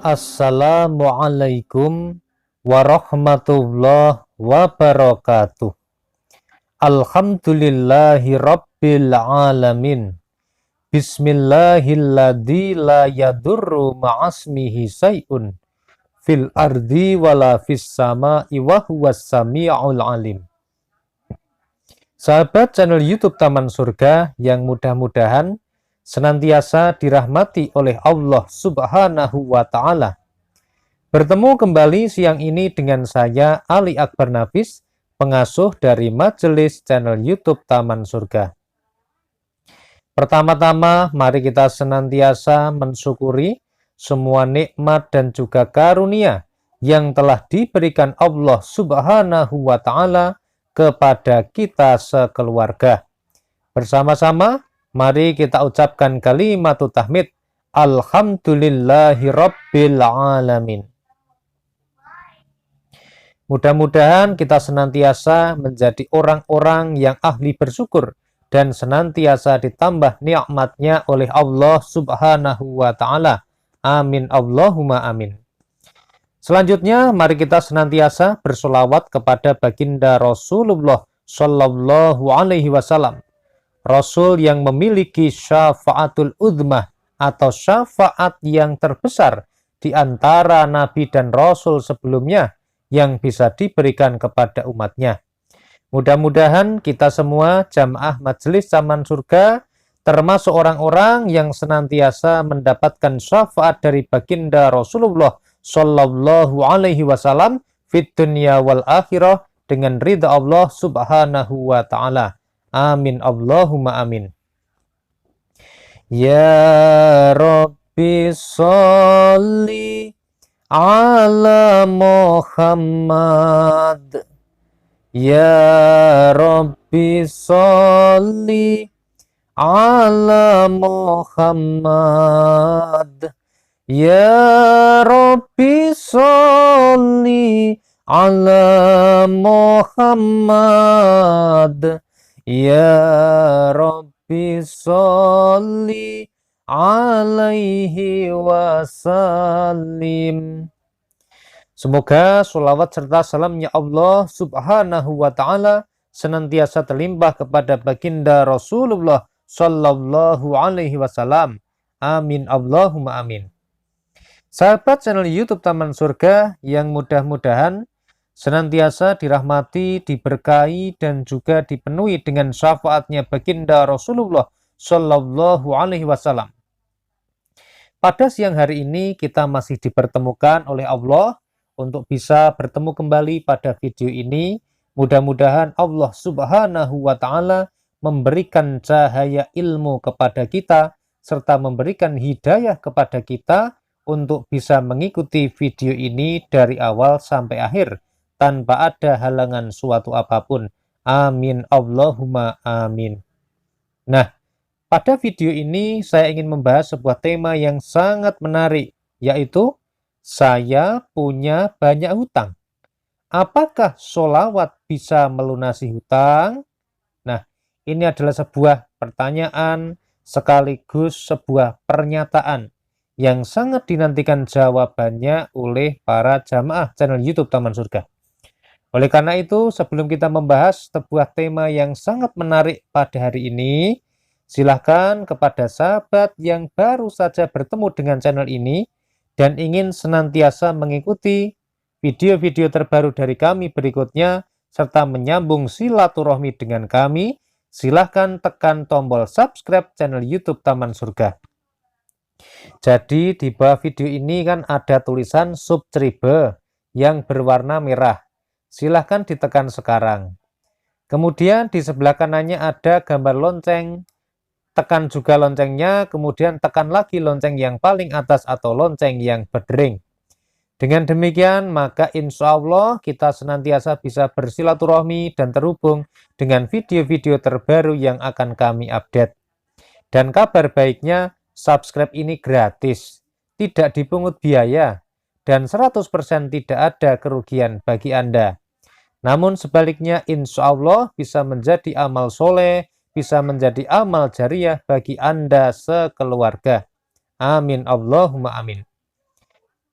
Assalamualaikum warahmatullahi wabarakatuh. Alhamdulillahi rabbil alamin. Bismillahilladzi la yadurru ma'asmihi say'un fil ardi wala fis sama'i wa huwas sami'ul alim. Sahabat channel YouTube Taman Surga yang mudah-mudahan senantiasa dirahmati oleh Allah Subhanahu wa Ta'ala. Bertemu kembali siang ini dengan saya, Ali Akbar Nafis, pengasuh dari Majelis channel YouTube Taman Surga. Pertama-tama, mari kita senantiasa mensyukuri semua nikmat dan juga karunia yang telah diberikan Allah Subhanahu wa Ta'ala kepada kita sekeluarga. Bersama-sama, mari kita ucapkan kalimatut tahmid. Alhamdulillahi rabbil alamin. Mudah-mudahan kita senantiasa menjadi orang-orang yang ahli bersyukur dan senantiasa ditambah nikmatnya oleh Allah Subhanahu wa Ta'ala. Amin Allahumma amin. Selanjutnya, mari kita senantiasa bersolawat kepada baginda Rasulullah Sallallahu Alaihi Wasallam, Rasul yang memiliki syafaatul udmah atau syafaat yang terbesar di antara Nabi dan Rasul sebelumnya yang bisa diberikan kepada umatnya. Mudah-mudahan kita semua jamaah Majelis Taman Surga termasuk orang-orang yang senantiasa mendapatkan syafaat dari baginda Rasulullah Sallallahu Alaihi Wasallam fid dunya wal akhirah dengan ridha Allah Subhanahu wa Ta'ala. Amin Allahumma amin. Ya Rabbi sholli ala Muhammad. Ya Rabbi sholli ala Muhammad. Ya Rabbi sholli ala Muhammad. Ya Rabbi sholli alaihi wasallim. Semoga sholawat serta salamnya Allah Subhanahu wa Ta'ala senantiasa terlimpah kepada baginda Rasulullah Sallallahu Alaihi Wasallam. Amin Allahumma amin. Sahabat channel YouTube Taman Surga yang mudah-mudahan senantiasa dirahmati, diberkahi, dan juga dipenuhi dengan syafaatnya baginda Rasulullah Sallallahu Alaihi Wasallam. Pada siang hari ini kita masih dipertemukan oleh Allah untuk bisa bertemu kembali pada video ini. Mudah-mudahan Allah Subhanahu wa Ta'ala memberikan cahaya ilmu kepada kita serta memberikan hidayah kepada kita untuk bisa mengikuti video ini dari awal sampai akhir tanpa ada halangan suatu apapun. Amin Allahumma amin. Nah, pada video ini saya ingin membahas sebuah tema yang sangat menarik, yaitu saya punya banyak hutang. Apakah sholawat bisa melunasi hutang? Nah, ini adalah sebuah pertanyaan sekaligus sebuah pernyataan yang sangat dinantikan jawabannya oleh para jamaah channel YouTube Taman Surga. Oleh karena itu, sebelum kita membahas sebuah tema yang sangat menarik pada hari ini, silahkan kepada sahabat yang baru saja bertemu dengan channel ini dan ingin senantiasa mengikuti video-video terbaru dari kami berikutnya, serta menyambung silaturahmi dengan kami, silahkan tekan tombol subscribe channel YouTube Taman Surga. Jadi di bawah video ini kan ada tulisan subscribe yang berwarna merah. Silahkan ditekan sekarang. Kemudian di sebelah kanannya ada gambar lonceng. Tekan juga loncengnya, kemudian tekan lagi lonceng yang paling atas atau lonceng yang berdering. Dengan demikian, maka insya Allah kita senantiasa bisa bersilaturahmi dan terhubung dengan video-video terbaru yang akan kami update. Dan kabar baiknya, subscribe ini gratis, tidak dipungut biaya, dan 100% tidak ada kerugian bagi Anda. Namun sebaliknya, insya Allah bisa menjadi amal soleh, bisa menjadi amal jariah bagi Anda sekeluarga. Amin Allahumma amin.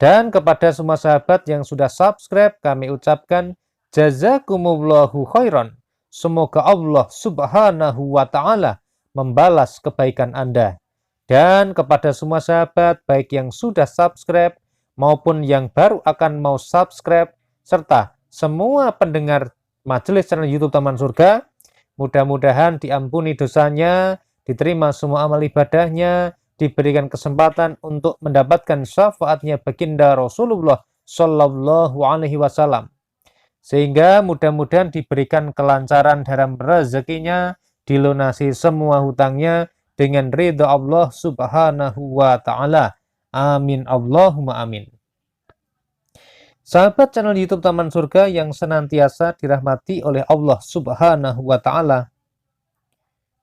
Dan kepada semua sahabat yang sudah subscribe, kami ucapkan jazakumullahu khairan. Semoga Allah Subhanahu wa Ta'ala membalas kebaikan Anda. Dan kepada semua sahabat, baik yang sudah subscribe maupun yang baru akan mau subscribe, serta semua pendengar majelis channel YouTube Taman Surga, mudah-mudahan diampuni dosanya, diterima semua amal ibadahnya, diberikan kesempatan untuk mendapatkan syafaatnya baginda Rasulullah Shallallahu Alaihi Wasallam, sehingga mudah-mudahan diberikan kelancaran dalam rezekinya, dilunasi semua hutangnya dengan ridha Allah Subhanahu wa Ta'ala. Amin Allahumma amin. Sahabat channel YouTube Taman Surga yang senantiasa dirahmati oleh Allah Subhanahu wa Ta'ala,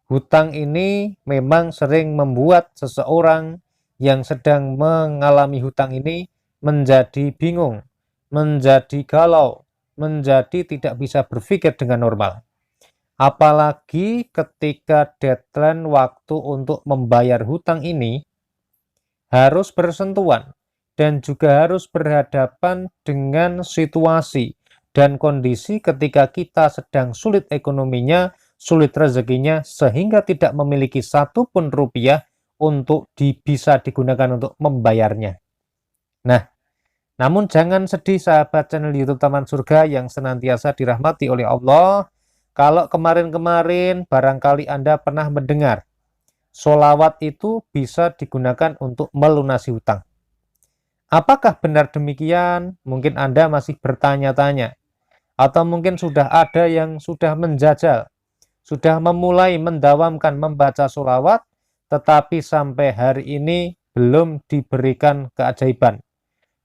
hutang ini memang sering membuat seseorang yang sedang mengalami hutang ini menjadi bingung, menjadi galau, menjadi tidak bisa berpikir dengan normal. Apalagi ketika deadline waktu untuk membayar hutang ini harus bersentuhan dan juga harus berhadapan dengan situasi dan kondisi ketika kita sedang sulit ekonominya, sulit rezekinya, sehingga tidak memiliki satupun rupiah untuk bisa digunakan untuk membayarnya. Nah, namun jangan sedih sahabat channel YouTube Taman Surga yang senantiasa dirahmati oleh Allah. Kalau kemarin-kemarin barangkali Anda pernah mendengar, sholawat itu bisa digunakan untuk melunasi hutang. Apakah benar demikian? Mungkin Anda masih bertanya-tanya. Atau mungkin sudah ada yang sudah menjajal, sudah memulai mendawamkan membaca sholawat, tetapi sampai hari ini belum diberikan keajaiban,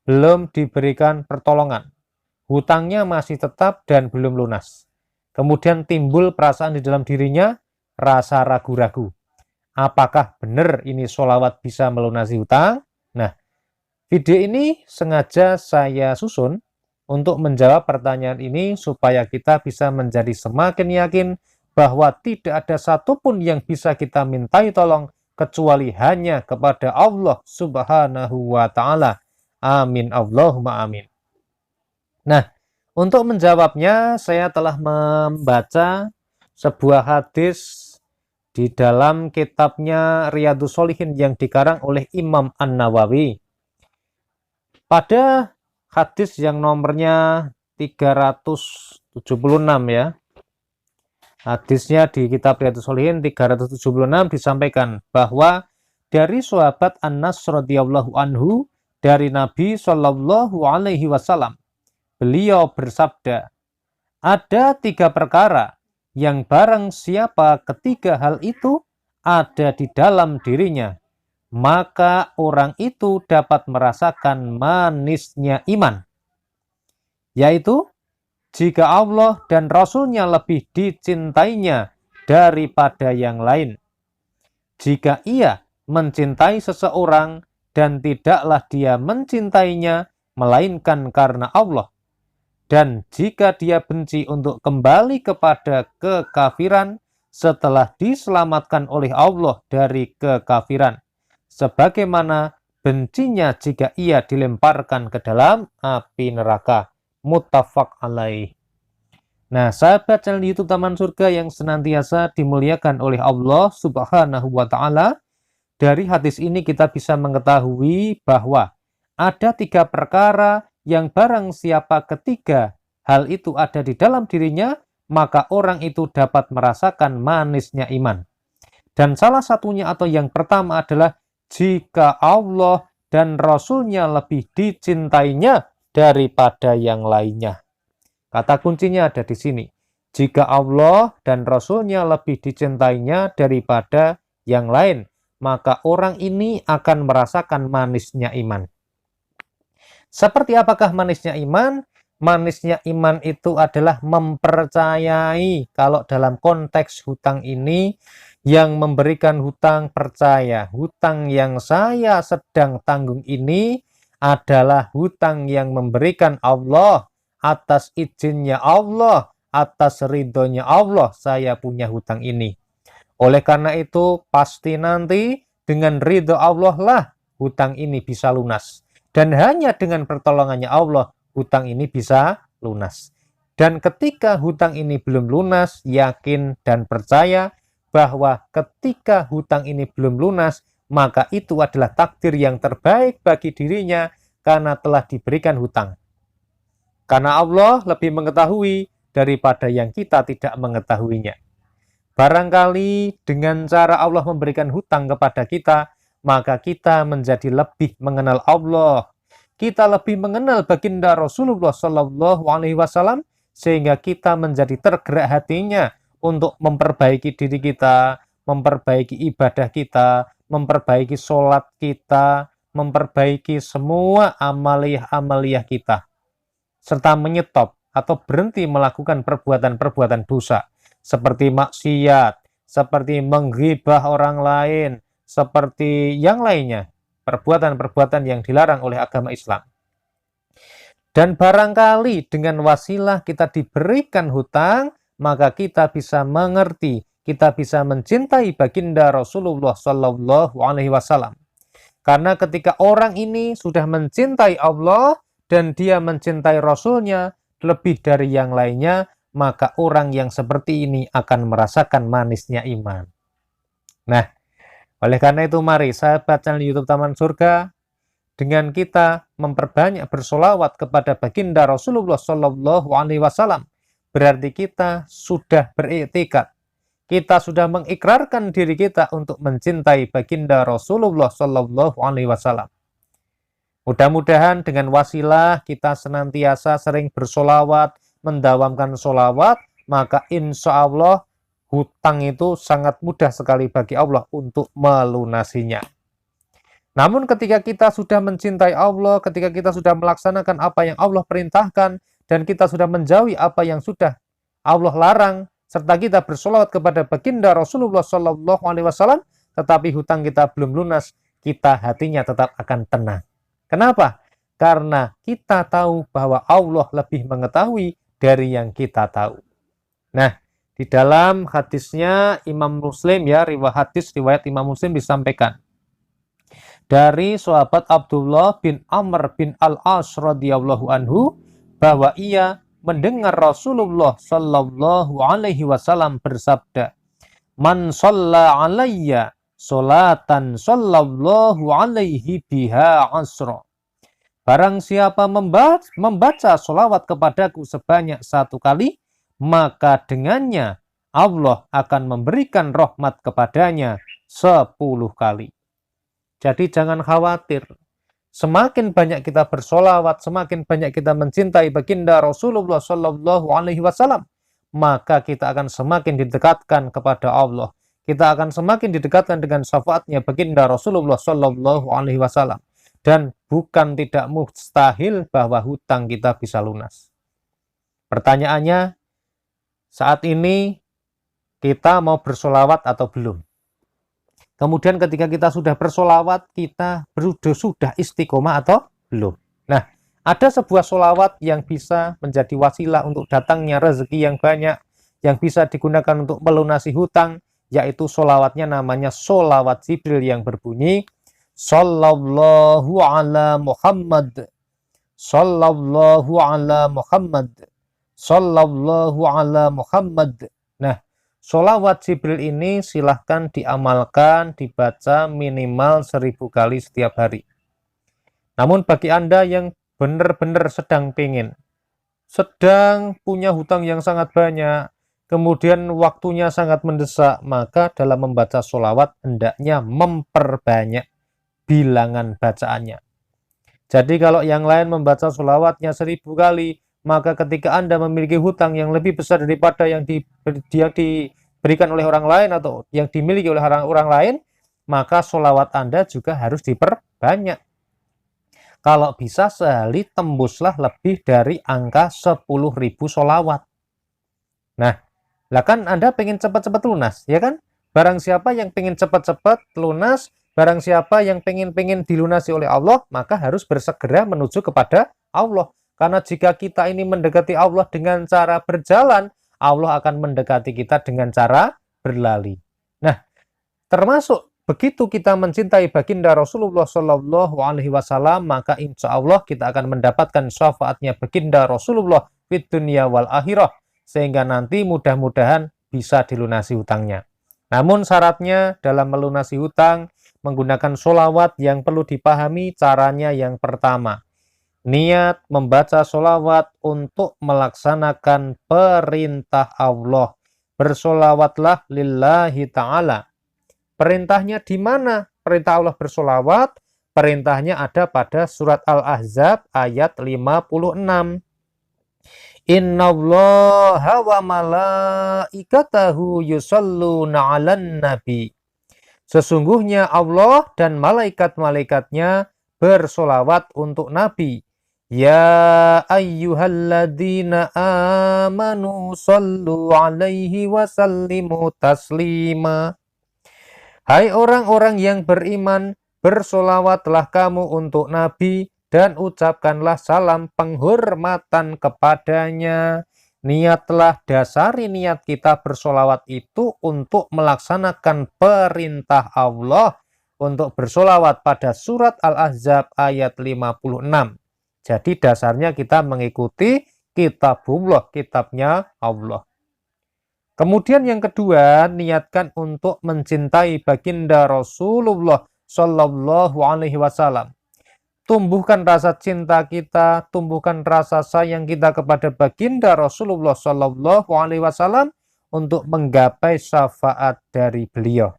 belum diberikan pertolongan. Hutangnya masih tetap dan belum lunas. Kemudian timbul perasaan di dalam dirinya, rasa ragu-ragu. Apakah benar ini sholawat bisa melunasi hutang? Nah, video ini sengaja saya susun untuk menjawab pertanyaan ini supaya kita bisa menjadi semakin yakin bahwa tidak ada satupun yang bisa kita mintai tolong kecuali hanya kepada Allah Subhanahu wa Ta'ala. Amin Allahumma amin. Nah, untuk menjawabnya saya telah membaca sebuah hadis di dalam kitabnya Riyadhus Shalihin yang dikarang oleh Imam An-Nawawi. Pada hadis yang nomornya 376 ya. Hadisnya di kitab Riyadhus Shalihin 376 disampaikan bahwa dari sahabat Anas radhiyallahu anhu dari Nabi Shallallahu alaihi wasallam, beliau bersabda, ada 3 perkara yang barang siapa ketiga hal itu ada di dalam dirinya, maka orang itu dapat merasakan manisnya iman. Yaitu, jika Allah dan Rasul-Nya lebih dicintainya daripada yang lain. Jika ia mencintai seseorang dan tidaklah dia mencintainya, melainkan karena Allah. Dan jika dia benci untuk kembali kepada kekafiran setelah diselamatkan oleh Allah dari kekafiran, sebagaimana bencinya jika ia dilemparkan ke dalam api neraka. Muttafaq alaih. Nah, sahabat channel YouTube Taman Surga yang senantiasa dimuliakan oleh Allah Subhanahu wa Ta'ala, dari hadis ini kita bisa mengetahui bahwa ada 3 perkara yang barang siapa ketiga hal itu ada di dalam dirinya, maka orang itu dapat merasakan manisnya iman. Dan salah satunya atau yang pertama adalah jika Allah dan Rasul-Nya lebih dicintainya daripada yang lainnya. Kata kuncinya ada di sini. Jika Allah dan Rasul-Nya lebih dicintainya daripada yang lain, maka orang ini akan merasakan manisnya iman. Seperti apakah manisnya iman? Manisnya iman itu adalah mempercayai. Kalau dalam konteks hutang ini, yang memberikan hutang percaya. Hutang yang saya sedang tanggung ini adalah hutang yang memberikan Allah. Atas izinnya Allah, atas ridhonya Allah, saya punya hutang ini. Oleh karena itu, pasti nanti dengan ridho Allah lah hutang ini bisa lunas. Dan hanya dengan pertolongannya Allah, hutang ini bisa lunas. Dan ketika hutang ini belum lunas, yakin dan percaya bahwa ketika hutang ini belum lunas, maka itu adalah takdir yang terbaik bagi dirinya karena telah diberikan hutang. Karena Allah lebih mengetahui daripada yang kita tidak mengetahuinya. Barangkali dengan cara Allah memberikan hutang kepada kita, maka kita menjadi lebih mengenal Allah. Kita lebih mengenal baginda Rasulullah Shallallahu Alaihi Wasallam sehingga kita menjadi tergerak hatinya untuk memperbaiki diri kita, memperbaiki ibadah kita, memperbaiki sholat kita, memperbaiki semua amaliyah-amaliyah kita, serta menyetop atau berhenti melakukan perbuatan-perbuatan dosa seperti maksiat, seperti menggibah orang lain, seperti yang lainnya, perbuatan-perbuatan yang dilarang oleh agama Islam. Dan barangkali dengan wasilah kita diberikan hutang, maka kita bisa mengerti, kita bisa mencintai baginda Rasulullah Shallallahu Alaihi Wasallam. Karena ketika orang ini sudah mencintai Allah dan dia mencintai Rasulnya lebih dari yang lainnya, maka orang yang seperti ini akan merasakan manisnya iman. Nah, oleh karena itu mari sahabat channel YouTube Taman Surga, dengan kita memperbanyak bersolawat kepada baginda Rasulullah Shallallahu Alaihi Wasallam, berarti kita sudah beriktikad, kita sudah mengikrarkan diri kita untuk mencintai baginda Rasulullah Shallallahu Alaihi Wasallam. Mudah-mudahan dengan wasilah kita senantiasa sering bersolawat, mendawamkan solawat, maka insya Allah hutang itu sangat mudah sekali bagi Allah untuk melunasinya. Namun ketika kita sudah mencintai Allah, ketika kita sudah melaksanakan apa yang Allah perintahkan, dan kita sudah menjauhi apa yang sudah Allah larang, serta kita bersolawat kepada baginda Rasulullah Shallallahu Alaihi Wasallam, tetapi hutang kita belum lunas, kita hatinya tetap akan tenang. Kenapa? Karena kita tahu bahwa Allah lebih mengetahui dari yang kita tahu. Nah, di dalam hadisnya Imam Muslim ya, riwayat Imam Muslim disampaikan dari sahabat Abdullah bin Amr bin Al-As radhiyallahu anhu bahwa ia mendengar Rasulullah Shallallahu Alaihi Wasallam bersabda, "Man shalla alayya sholatan sallallahu alaihi biha asra." Barang siapa membaca sholawat kepadaku sebanyak 1 kali, maka dengannya Allah akan memberikan rahmat kepadanya 10 kali. Jadi jangan khawatir. Semakin banyak kita bersolawat, semakin banyak kita mencintai baginda Rasulullah Shallallahu Alaihi Wasallam, maka kita akan semakin didekatkan kepada Allah. Kita akan semakin didekatkan dengan syafaatnya baginda Rasulullah Shallallahu Alaihi Wasallam. Dan bukan tidak mustahil bahwa hutang kita bisa lunas. Pertanyaannya, saat ini kita mau bersolawat atau belum? Kemudian ketika kita sudah bersolawat, kita sudah istiqomah atau belum? Nah, ada sebuah solawat yang bisa menjadi wasilah untuk datangnya rezeki yang banyak, yang bisa digunakan untuk melunasi hutang, yaitu solawatnya namanya solawat Jibril yang berbunyi, Sallallahu ala Muhammad, Sallallahu ala Muhammad, Sallallahu ala Muhammad. Nah, solawat Jibril ini silahkan diamalkan, dibaca minimal 1000 kali setiap hari. Namun bagi Anda yang benar-benar sedang punya hutang yang sangat banyak, kemudian waktunya sangat mendesak, maka dalam membaca solawat hendaknya memperbanyak bilangan bacaannya. Jadi kalau yang lain membaca solawatnya 1000 kali, maka ketika Anda memiliki hutang yang lebih besar daripada yang diberikan oleh orang lain atau yang dimiliki oleh orang lain, maka solawat Anda juga harus diperbanyak. Kalau bisa sehari tembuslah lebih dari angka 10.000 solawat. Nah, lah kan Anda pengen cepat-cepat lunas, ya kan? Barang siapa yang pengen cepat-cepat lunas, barang siapa yang pengen dilunasi oleh Allah, maka harus bersegera menuju kepada Allah. Karena jika kita ini mendekati Allah dengan cara berjalan, Allah akan mendekati kita dengan cara berlari. Nah, termasuk begitu kita mencintai baginda Rasulullah Shallallahu Alaihi Wasallam, maka insya Allah kita akan mendapatkan syafaatnya baginda Rasulullah fid dunya wal akhirah, sehingga nanti mudah-mudahan bisa dilunasi hutangnya. Namun syaratnya dalam melunasi hutang menggunakan sholawat yang perlu dipahami caranya. Yang pertama, niat membaca sholawat untuk melaksanakan perintah Allah. Bersolawatlah lillahi ta'ala. Perintahnya di mana? Perintah Allah bersolawat, perintahnya ada pada surat Al-Ahzab ayat 56. Innallaha wa malaikatahu yusholluna 'alan nabi. Sesungguhnya Allah dan malaikat-malaikatnya bersolawat untuk Nabi. Ya ayyuhalladzina amanu sallu alaihi wa sallimu taslima. Hai orang-orang yang beriman, bersolawatlah kamu untuk Nabi dan ucapkanlah salam penghormatan kepadanya. Niatlah, dasari niat kita bersolawat itu untuk melaksanakan perintah Allah untuk bersolawat pada surat Al-Ahzab ayat 56. Jadi dasarnya kita mengikuti kitabullah, kitabnya Allah. Kemudian yang kedua, niatkan untuk mencintai baginda Rasulullah Shallallahu Alaihi Wasallam. Tumbuhkan rasa cinta kita, tumbuhkan rasa sayang kita kepada baginda Rasulullah Shallallahu Alaihi Wasallam untuk menggapai syafaat dari beliau.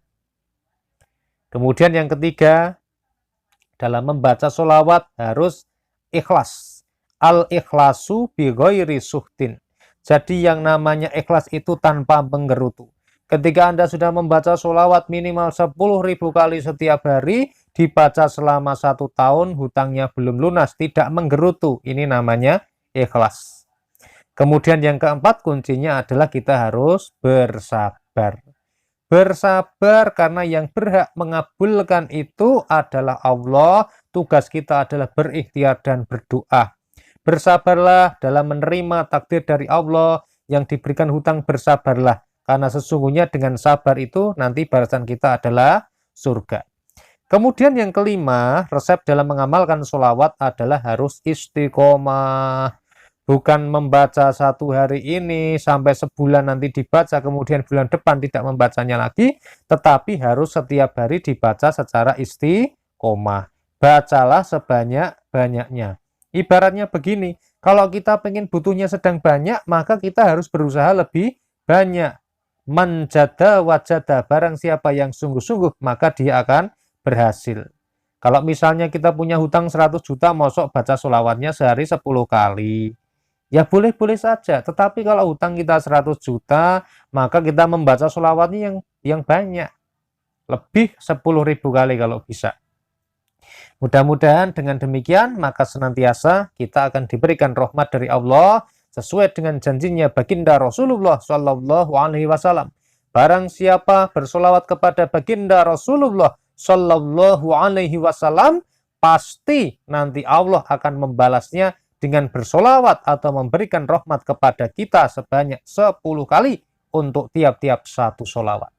Kemudian yang ketiga, dalam membaca sholawat harus ikhlas. Al-ikhlasu bi ghairi suhtin. Jadi yang namanya ikhlas itu tanpa menggerutu. Ketika Anda sudah membaca sholawat minimal 10.000 kali setiap hari, dibaca selama 1 tahun, hutangnya belum lunas, tidak menggerutu. Ini namanya ikhlas. Kemudian yang keempat, kuncinya adalah kita harus bersabar. Bersabar karena yang berhak mengabulkan itu adalah Allah. Tugas kita adalah berikhtiar dan berdoa. Bersabarlah dalam menerima takdir dari Allah. Yang diberikan hutang, bersabarlah. Karena sesungguhnya dengan sabar itu nanti balasan kita adalah surga. Kemudian yang kelima, resep dalam mengamalkan sholawat adalah harus istiqomah. Bukan membaca 1 hari ini sampai sebulan nanti dibaca, kemudian bulan depan tidak membacanya lagi, tetapi harus setiap hari dibaca secara istiqomah. Bacalah sebanyak-banyaknya. Ibaratnya begini, kalau kita pengen butuhnya sedang banyak, maka kita harus berusaha lebih banyak. Manjada wajada, barang siapa yang sungguh-sungguh, maka dia akan berhasil. Kalau misalnya kita punya hutang 100 juta, mosok baca sholawatnya sehari 10 kali. Ya boleh-boleh saja, tetapi kalau hutang kita 100 juta, maka kita membaca sholawatnya yang banyak. Lebih 10.000 kali kalau bisa. Mudah-mudahan dengan demikian maka senantiasa kita akan diberikan rahmat dari Allah sesuai dengan janjinya baginda Rasulullah Shallallahu Alaihi Wasallam. Barang siapa bersolawat kepada baginda Rasulullah Shallallahu Alaihi Wasallam, pasti nanti Allah akan membalasnya dengan bersolawat atau memberikan rahmat kepada kita sebanyak 10 kali untuk tiap-tiap 1 solawat.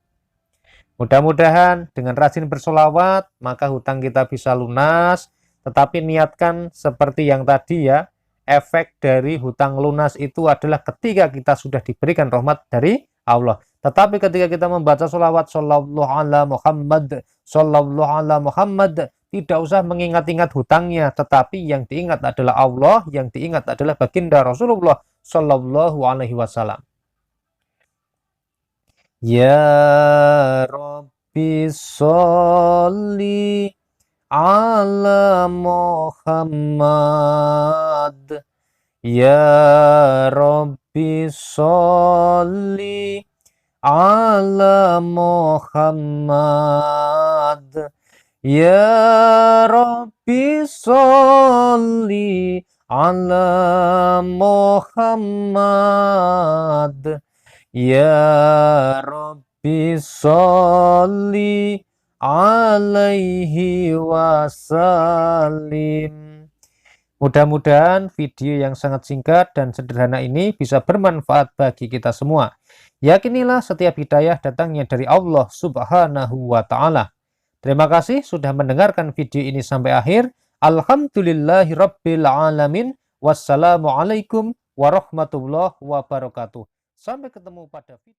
Mudah-mudahan dengan rajin bersolawat, maka hutang kita bisa lunas. Tetapi niatkan seperti yang tadi ya, efek dari hutang lunas itu adalah ketika kita sudah diberikan rahmat dari Allah. Tetapi ketika kita membaca solawat Sallallahu ala Muhammad, Sallallahu ala Muhammad, tidak usah mengingat-ingat hutangnya. Tetapi yang diingat adalah Allah, yang diingat adalah baginda Rasulullah Sallallahu Alaihi Wasallam. Ya Rabbi sholli ala Muhammad. Ya Rabbi sholli ala Muhammad. Ya Rabbi sholli ala Muhammad. Ya Rabbi sholli alaihi wasallim. Mudah-mudahan video yang sangat singkat dan sederhana ini bisa bermanfaat bagi kita semua. Yakinilah setiap hidayah datangnya dari Allah Subhanahu wa Ta'ala. Terima kasih sudah mendengarkan video ini sampai akhir. Alhamdulillahirabbil alamin. Wassalamualaikum warahmatullahi wabarakatuh. Sampai ketemu pada video